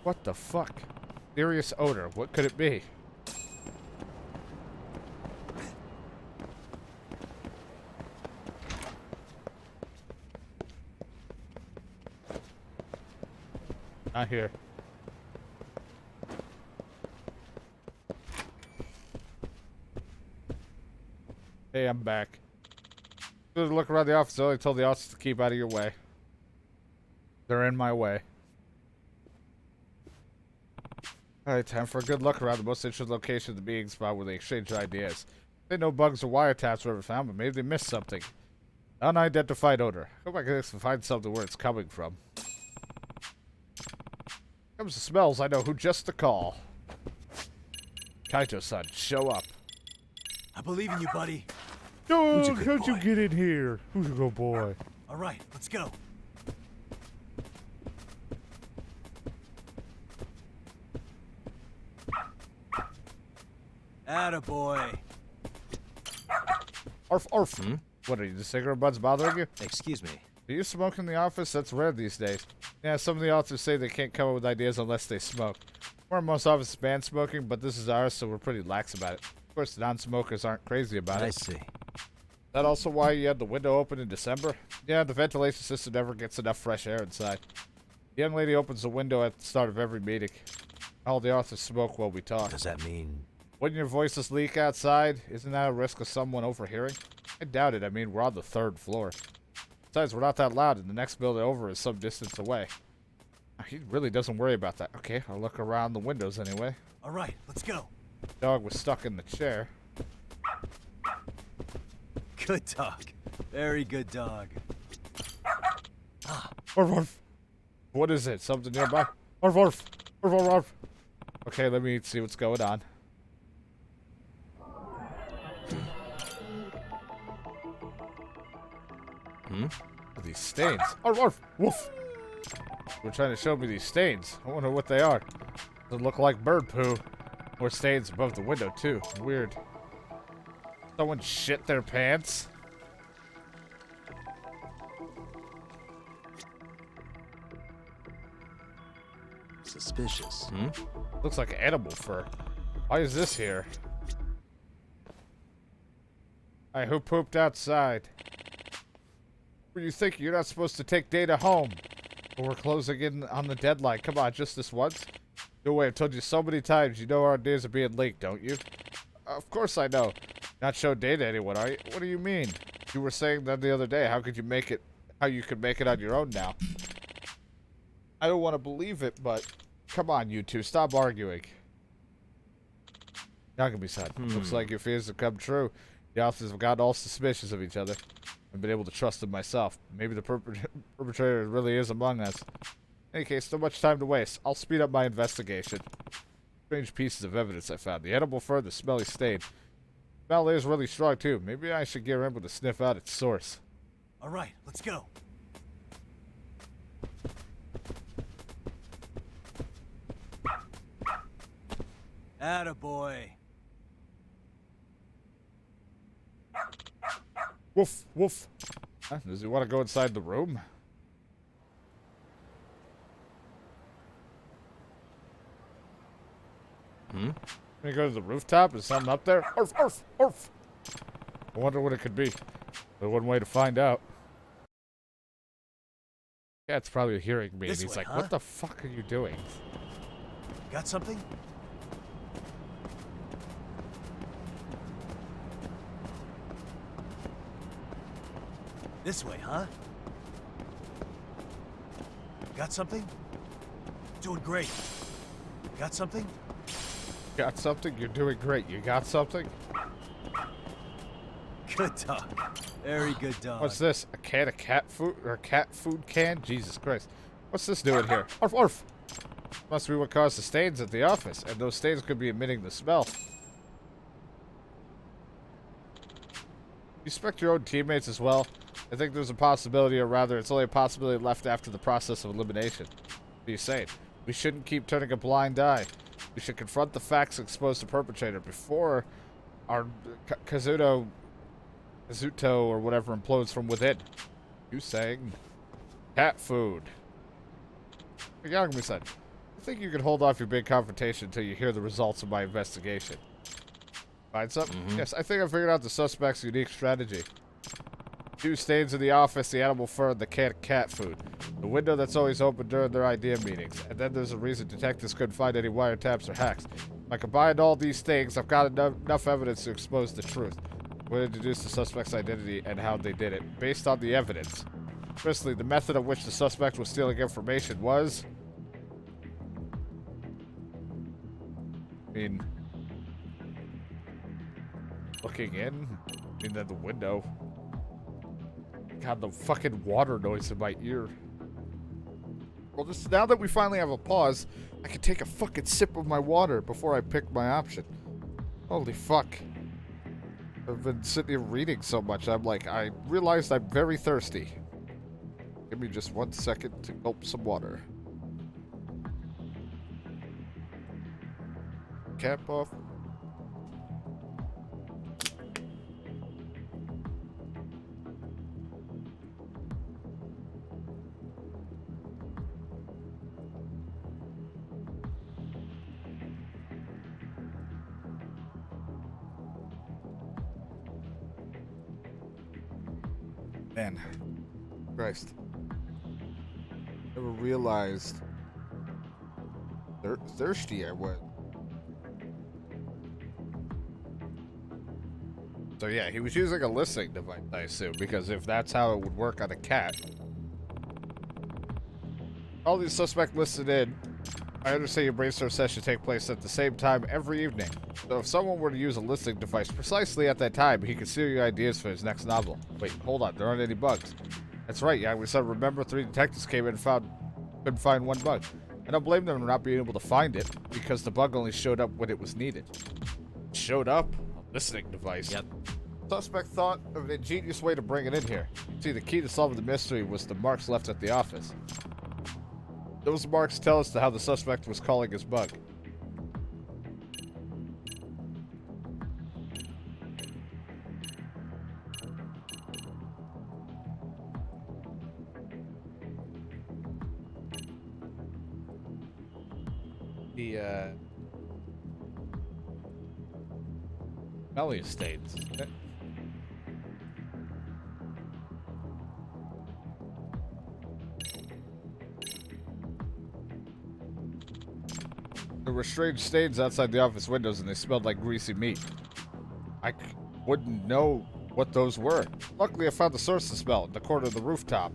S1: What the fuck? Mysterious odor. What could it be? Not here. Hey, I'm back. Good look around the office. I told the officers to keep out of your way. They're in my way. Alright, time for a good look around the most interesting location of the meeting spot where they exchange ideas. They know bugs or wiretaps were ever found, but maybe they missed something. Unidentified odor. Hope I can find something where it's coming from. Comes to smells, I know who just to call. Kaito-san, show up.
S4: I believe in you, buddy.
S1: No, how'd you get in here? Who's a good boy?
S4: All right, let's go. Attaboy.
S1: Arf, arf. What are you, the cigarette butts bothering you?
S11: Excuse me.
S1: Do you smoke in the office? That's rare these days. Yeah, some of the authors say they can't come up with ideas unless they smoke. Most offices ban smoking, but this is ours, so we're pretty lax about it. Of course, non-smokers aren't crazy about it.
S11: I see.
S1: That also why you had the window open in December? Yeah, the ventilation system never gets enough fresh air inside. The young lady opens the window at the start of every meeting. All the authors smoke while we talk.
S11: Does that mean?
S1: Wouldn't your voices leak outside? Isn't that a risk of someone overhearing? I doubt it. I mean, we're on the 3rd floor. Besides, we're not that loud, and the next building over is some distance away. He really doesn't worry about that. Okay, I'll look around the windows anyway.
S4: All right, let's go.
S1: The dog was stuck in the chair.
S11: Good dog. Very good dog.
S1: Arf, arf. What is it? Something nearby? Arf, arf. Arf, arf, arf. Okay, let me see what's going on. These stains. Arf, arf, woof. We're trying to show me these stains. I wonder what they are. Doesn't look like bird poo. More stains above the window, too. Weird. Someone shit their pants?
S11: Suspicious.
S1: Looks like animal fur. Why is this here? Hey, who pooped outside? What do you think? You're not supposed to take Data home. But we're closing in on the deadline. Come on, just this once? No way, I've told you so many times. You know our ideas are being leaked, don't you? Of course I know. Not show Data to anyone, are you? What do you mean? You were saying that the other day. How could you make it? How you could make it on your own now? I don't want to believe it, but come on, you two, stop arguing. Yagami-san, looks like your fears have come true. The officers have gotten all suspicious of each other. I've been able to trust them myself. Maybe the perpetrator really is among us. In any case, no much time to waste. I'll speed up my investigation. Strange pieces of evidence I found. The edible fur, the smelly stain. The smell is really strong, too. Maybe I should get Rambo to sniff out its source.
S4: All right, let's go. Attaboy.
S1: Woof, woof. Huh? Does he want to go inside the room? Can he go to the rooftop? Is something up there? Arf, arf, arf. I wonder what it could be. There's one way to find out. Cat's probably hearing me, and
S4: This
S1: he's
S4: way,
S1: like,
S4: huh?
S1: what the fuck are you doing?
S4: Got something? This way, huh? Got something? Doing great. Got something?
S1: Got something? You're doing great. You got something?
S4: Good dog. Very good dog.
S1: What's this? A can of cat food? Or a cat food can? Jesus Christ. What's this doing here? Arf, arf. Must be what caused the stains at the office, and those stains could be emitting the smell. You suspect your own teammates as well? I think there's a possibility, or rather, it's only a possibility left after the process of elimination. What are you saying? We shouldn't keep turning a blind eye. We should confront the facts and expose the perpetrator before our Kazuto or whatever implodes from within. You saying cat food. Yagami-san, I think you can hold off your big confrontation until you hear the results of my investigation. Find something? Yes, I think I figured out the suspect's unique strategy. 2 stains in the office, the animal fur, and the cat food. The window that's always open during their idea meetings. And then there's a reason detectives couldn't find any wiretaps or hacks. If I combined all these things, I've got enough evidence to expose the truth. We'll introduce the suspect's identity and how they did it, based on the evidence. Firstly, the method of which the suspect was stealing information was... looking in? At the window. God, the fucking water noise in my ear. Well, just now that we finally have a pause, I can take a fucking sip of my water before I pick my option. Holy fuck. I've been sitting here reading so much, I'm like, I realized I'm very thirsty. Give me just 1 second to gulp some water. Cap off. Man, Christ. Never realized thirsty I was. So yeah, he was using a listening device, I assume, because if that's how it would work on a cat. All these suspects listed in, I understand your brainstorm session take place at the same time every evening. So if someone were to use a listening device precisely at that time, he could steal your ideas for his next novel. Wait, hold on, there aren't any bugs. That's right, yeah, we said remember 3 detectives came in and couldn't find 1 bug. I don't blame them for not being able to find it, because the bug only showed up when it was needed. Showed up? A listening device.
S6: Yep.
S1: Suspect thought of an ingenious way to bring it in here. See, the key to solving the mystery was the marks left at the office. Those marks tell us how the suspect was calling his bug. The, Melly Estates. There were strange stains outside the office windows and they smelled like greasy meat. I wouldn't know what those were. Luckily, I found the source of the smell in the corner of the rooftop.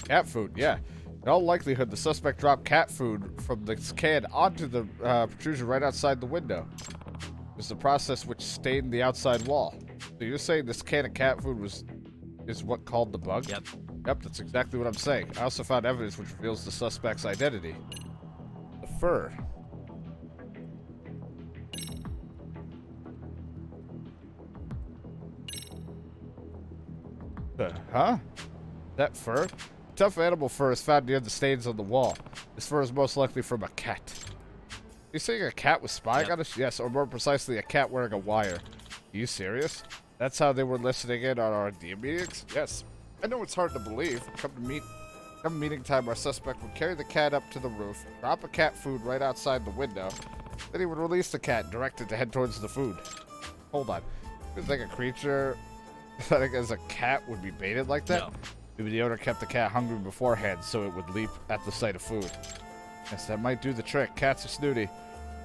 S1: Cat food, yeah. In all likelihood, the suspect dropped cat food from this can onto the protrusion right outside the window. It was the process which stained the outside wall. So you're saying this can of cat food is what called the bug?
S6: Yep.
S1: Yep, that's exactly what I'm saying. I also found evidence which reveals the suspect's identity. The fur. Huh? That fur? Tough animal fur is found near the stains on the wall. This fur is most likely from a cat. You saying a cat was spying on us? Yes, or more precisely, a cat wearing a wire. Are you serious? That's how they were listening in on our idea meetings? Yes. I know it's hard to believe. Come meeting time, our suspect would carry the cat up to the roof, drop a cat food right outside the window, then he would release the cat and direct it to head towards the food. Hold on. You think a creature pathetic as a cat would be baited like that?
S6: No.
S1: Maybe the owner kept the cat hungry beforehand so it would leap at the sight of food. Yes, that might do the trick. Cats are snooty,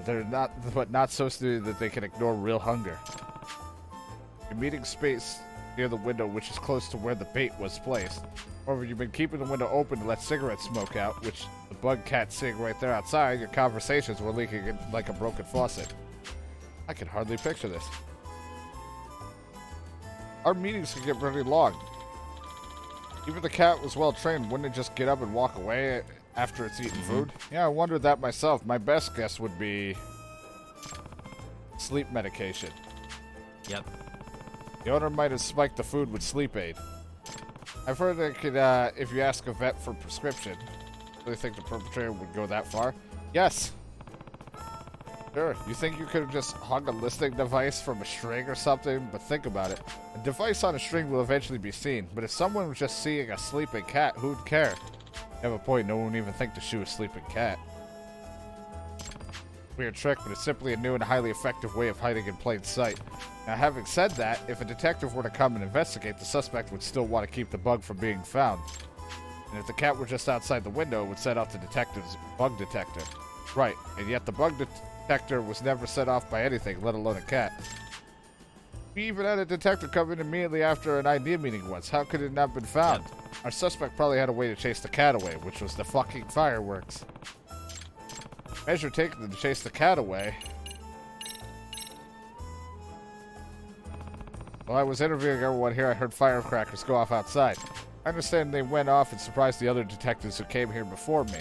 S1: but not so snooty that they can ignore real hunger. Your meeting space near the window, which is close to where the bait was placed. However, you've been keeping the window open to let cigarette smoke out, which the bug cat's sitting right there outside. Your conversations were leaking in like a broken faucet. I can hardly picture this. Our meetings can get really long. Even the cat was well trained, wouldn't it just get up and walk away after it's eaten food? Yeah, I wondered that myself. My best guess would be sleep medication.
S6: Yep.
S1: The owner might have spiked the food with sleep aid. I've heard that could, if you ask a vet for prescription. Really think the perpetrator would go that far? Yes. Sure. You think you could have just hung a listening device from a string or something? But think about it. A device on a string will eventually be seen. But if someone was just seeing a sleeping cat, who'd care? You have a point. No one would even think to shoot a sleeping cat. Weird trick, but it's simply a new and highly effective way of hiding in plain sight. Now, having said that, if a detective were to come and investigate, the suspect would still want to keep the bug from being found. And if the cat were just outside the window, it would set off the detective's bug detector. Right, and yet the bug detector was never set off by anything, let alone a cat. We even had a detector come in immediately after an idea meeting once. How could it not have been found? Our suspect probably had a way to chase the cat away, which was the fucking fireworks. Measure taken to chase the cat away. While I was interviewing everyone here, I heard firecrackers go off outside. I understand they went off and surprised the other detectives who came here before me.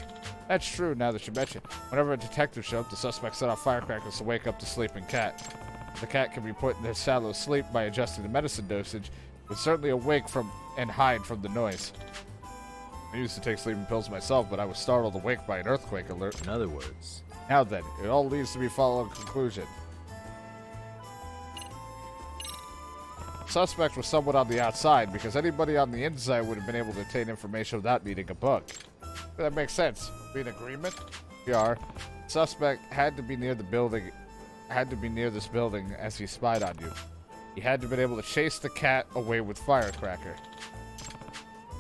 S1: That's true, now that you mention. Whenever a detective showed up, the suspect set off firecrackers to wake up the sleeping cat. The cat can be put in a shallow sleep by adjusting the medicine dosage, but certainly awake from and hide from the noise. I used to take sleeping pills myself, but I was startled awake by an earthquake alert.
S11: In other words...
S1: Now then, it all leads to be following a conclusion. The suspect was somewhat on the outside, because anybody on the inside would have been able to obtain information without needing a bug. But that makes sense. We in agreement? We are. The suspect had to be near the building, this building as he spied on you. He had to have been able to chase the cat away with firecracker.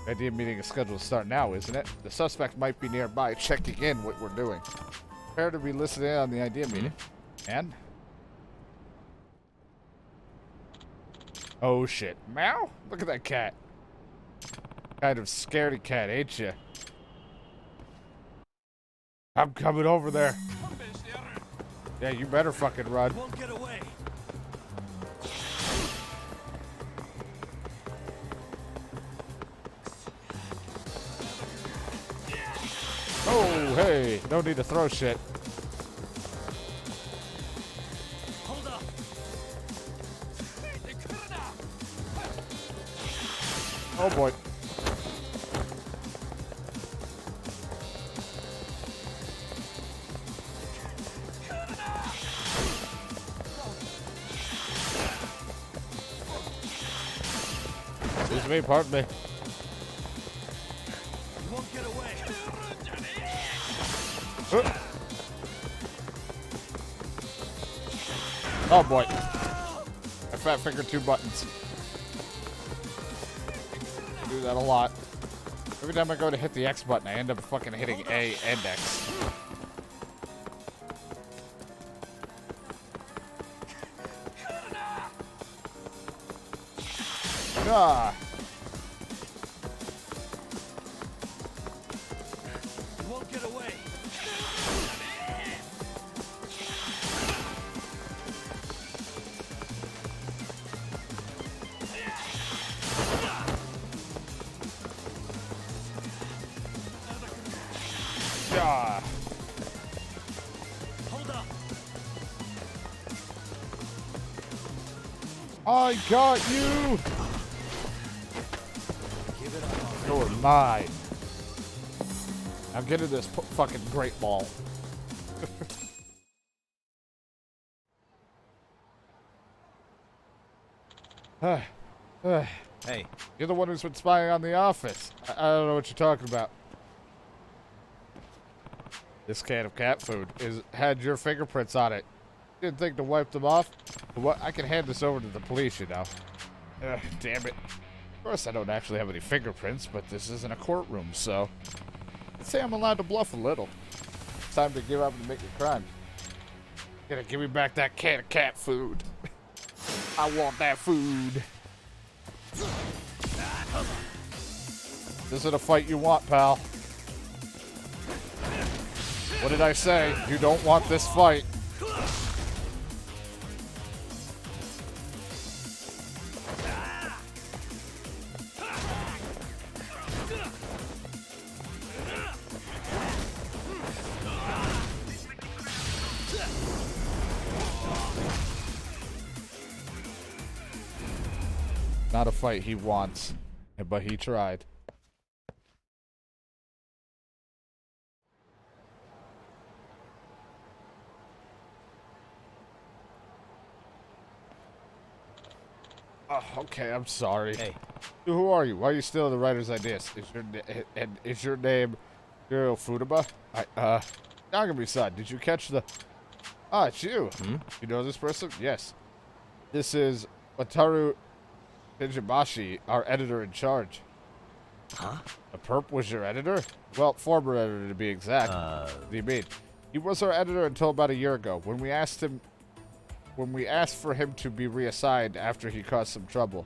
S1: The idea meeting is scheduled to start now, isn't it? The suspect might be nearby checking in what we're doing. Prepare to be listening on the idea meeting. And? Oh shit. Meow? Look at that cat. Kind of scaredy cat, ain't you? I'm coming over there. Yeah, you better fucking run.
S4: Won't get away.
S1: Oh, hey. No need to throw shit.
S4: Hold up.
S1: Oh boy. Excuse me, pardon me.
S4: You won't get away.
S1: Oh boy. I fat fingered 2 buttons. I do that a lot. Every time I go to hit the X button, I end up fucking hitting A and X. Ah.
S4: You won't get away.
S1: Ah.
S4: Hold up.
S1: I got you!
S4: Give it up.
S1: You're mine. I'm getting this fucking great ball.
S2: Hey,
S1: You're the one who's been spying on the office. I don't know what you're talking about. This can of cat food had your fingerprints on it. Didn't think to wipe them off. But what? I can hand this over to the police, you know. Damn it. Of course, I don't actually have any fingerprints, but this isn't a courtroom, so I'd say I'm allowed to bluff a little. It's time to give up and admit your crime. Gotta give me back that can of cat food. I want that food. This is a fight you want, pal. What did I say? You don't want this fight. Not a fight he wants, but he tried. Oh, okay, I'm sorry.
S2: hey,
S1: Who are you? Why are you stealing the writer's ideas? Is your name Hiro Futaba? Yagami-san, did you catch the... Ah, it's you. You know this person? Yes. This is Wataru Hijibashi, our editor-in-charge.
S2: huh?
S1: The perp was your editor? Well, former editor to be exact. What do you mean? He was our editor until about a year ago, when we asked for him to be reassigned after he caused some trouble.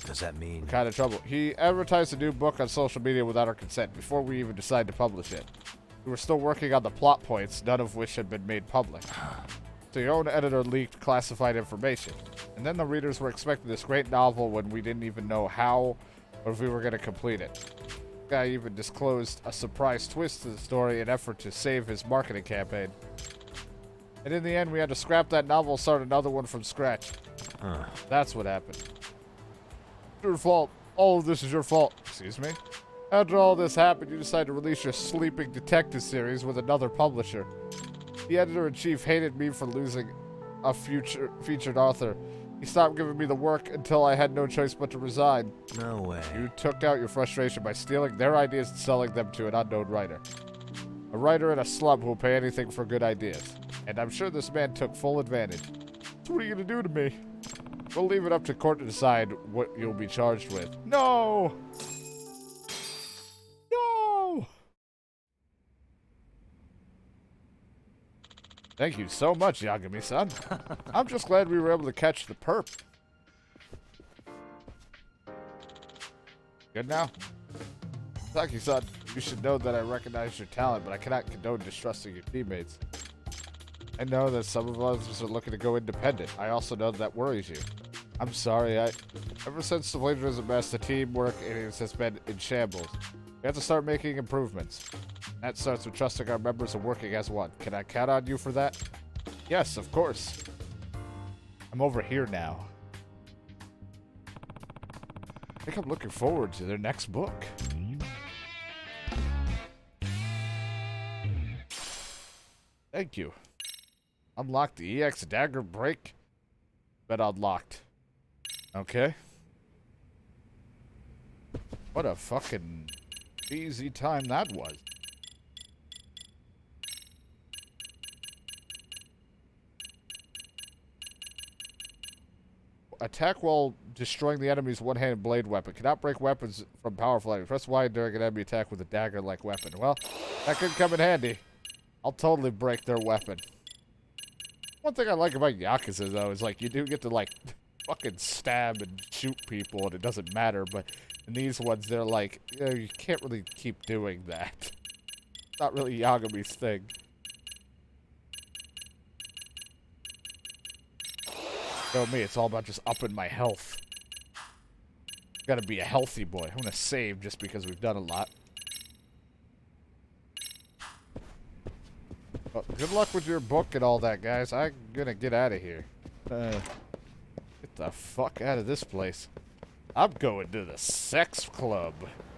S11: Does that mean?
S1: Kind of trouble. He advertised a new book on social media without our consent before we even decided to publish it. We were still working on the plot points, none of which had been made public. So your own editor leaked classified information. And then the readers were expecting this great novel when we didn't even know how or if we were going to complete it. The guy even disclosed a surprise twist to the story in an effort to save his marketing campaign. And in the end, we had to scrap that novel and start another one from scratch. That's what happened. Your fault. All of this is your fault. Excuse me? After all this happened, you decided to release your sleeping detective series with another publisher. The editor-in-chief hated me for losing a featured author. He stopped giving me the work until I had no choice but to resign.
S11: No way.
S1: You took out your frustration by stealing their ideas and selling them to an unknown writer. A writer in a slum who will pay anything for good ideas. And I'm sure this man took full advantage. So what are you going to do to me? We'll leave it up to court to decide what you'll be charged with. No! No! Thank you so much, Yagami-san. I'm just glad we were able to catch the perp. Good now? Saki-san, you should know that I recognize your talent, but I cannot condone distrusting your teammates. I know that some of us are looking to go independent. I also know that worries you. I'm sorry, ever since the plagiarism mess, the teamwork has been in shambles. We have to start making improvements. That starts with trusting our members and working as one. Can I count on you for that? Yes, of course. I'm over here now. I think I'm looking forward to their next book. Thank you. Unlock the EX dagger break. Been unlocked. Okay. What a fucking easy time that was. Attack while destroying the enemy's one-handed blade weapon. Cannot break weapons from powerful enemies. Press Y during an enemy attack with a dagger-like weapon. Well, that could come in handy. I'll totally break their weapon. One thing I like about Yakuza, though, is, like, you do get to, like, fucking stab and shoot people, and it doesn't matter, but in these ones, they're like, you know, you can't really keep doing that. It's not really Yagami's thing. You know me, it's all about just upping my health. Gotta be a healthy boy. I'm gonna save just because we've done a lot. Well, good luck with your book and all that, guys. I'm gonna get out of here. Get the fuck out of this place. I'm going to the sex club.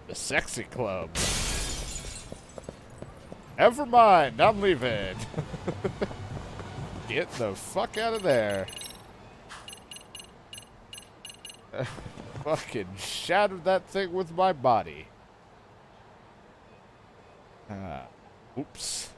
S1: The sexy club. Never mind, I'm leaving. Get the fuck out of there. Fucking shattered that thing with my body. Oops.